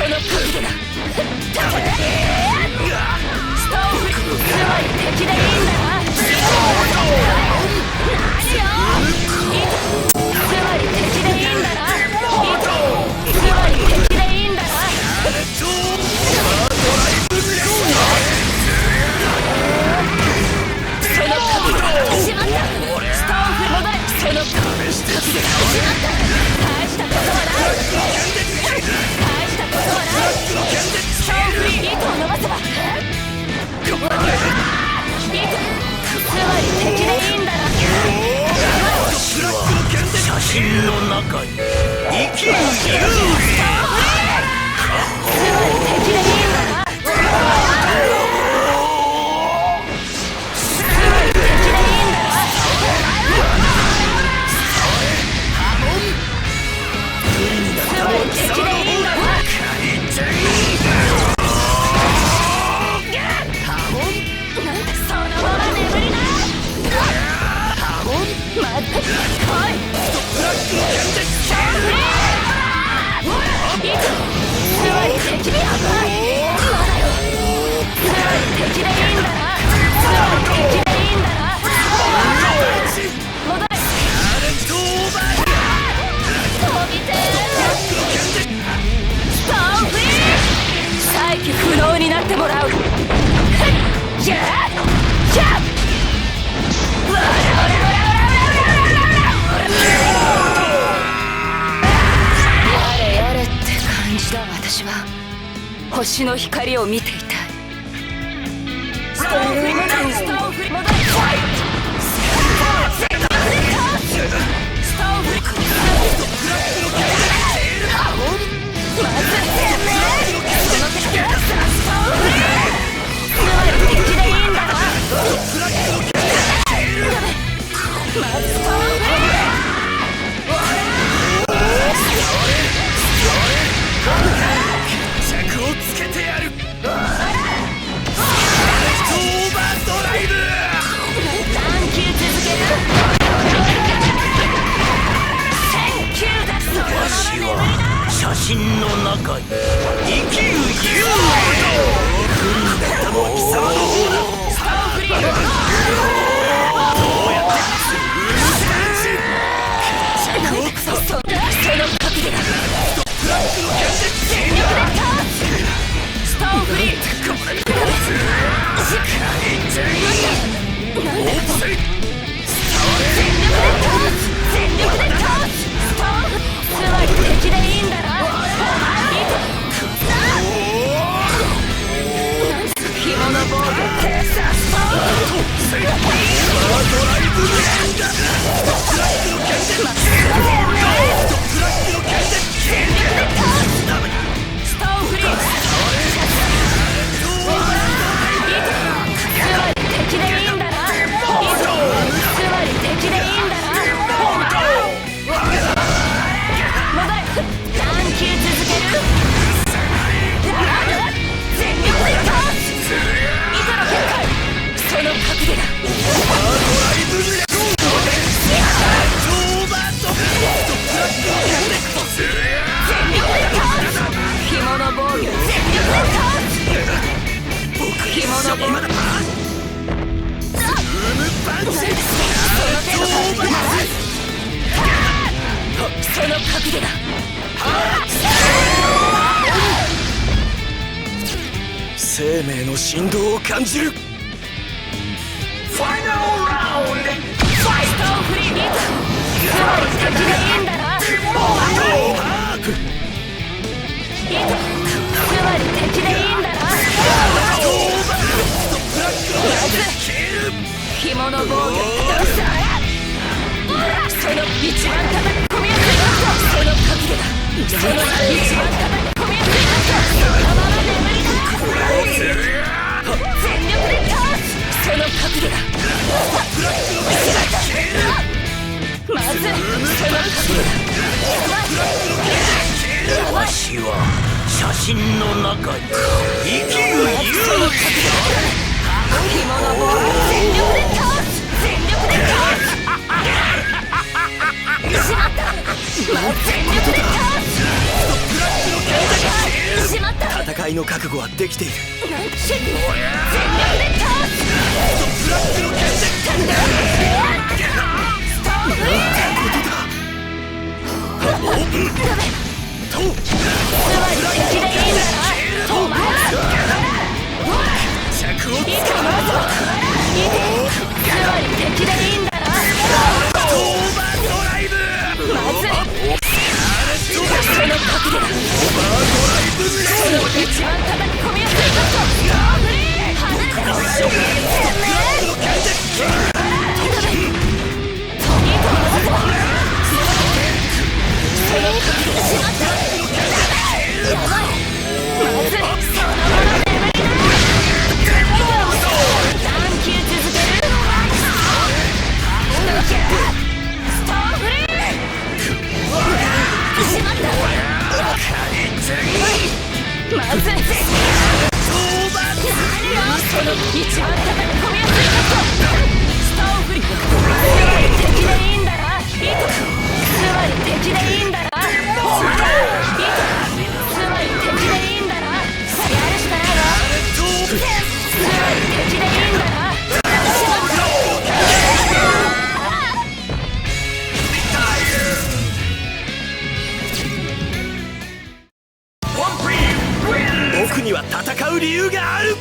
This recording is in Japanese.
の角度だ。ストーンフリつまり敵でいいんだな。何よつまり敵でいいんだな。つまり敵でいいんだな。その角度だ。しまった。ストーンフリ戻れ。その角度だ。しまった。大したことはない。大したことはない。ストーンフリー糸を伸ばせばつまり敵でいいんだな。私は写真の中に生きる勇気。つまり敵でいいんだな。つまり敵でいいんだな。つまり敵でいいんだな。そのまま眠りな。まず来い。つまり敵でやばい。まだよ。つまり敵でいいんだな。つまり敵でいいんだな。戻れ。飛びてー。ストーンフリー。再起不能になってもらう。じゃあじゃあやれやれって感じだ。私は星の光を見ていたい。ストーンフリ戻れ。ストーンフリ戻れ。ストーンフリまずその敵だ。ストーンフリつまり敵でいいんだな。まずストーンフリ着をつけてやる。オーバードライブ。何球続ける。1000球だ。そのまま私眠りは写真の中に生きる勇気。来るんだったのは貴様の方だ。ストーンフリー。どうやってその角度だ。全力で倒す。ストーンフリー。なんだ全力で倒す。ストーンフリー。つまり敵でいいんだな。紐の防御。ストーンフリー。ドライブレーンだ。クラックの剣でクラックの剣で全力で倒す。ストーンフリー。つまり敵でいいんだな。つまり敵でいいんだな。戻れ。何球続ける。全力で倒す。糸の結界。その角度だ。ドライブレーン。全力で倒す。紐の防御。全力で倒す。紐の防御。その角度だ。生命の振動を感じる。ファイナルラウンド。ストーンフリー。つまり敵でいいんだな。つまり敵でいいんだな。紐の防御。その一番叩き込みやすい。その角度だ。その一番叩き込みやすい。そのまま眠りだ。全力で倒す。その角度だ。まずその角度だ。私は写真の中に生きる勇気。紐の棒を全力で倒す。全力で倒す。しまった。全力で倒す。しまった。戦いの覚悟はできている。全力で倒す。ブラックの剣でストーンフリーダメ。とつまり敵でいいんだな。止まら着をいいかまずはいて。つまり敵でいいんだな。オーバードライブまずい。その角度だ。その一番叩き込みやすいカット。ストーンフリー離れてろ。一番叩き込みやすいカット。ストーンフリー。敵でいいんだな。つまり敵でいいんだな。つまり敵でいいんだな。やるしかないわ。つまり敵でいいんだな。僕には戦う理由がある。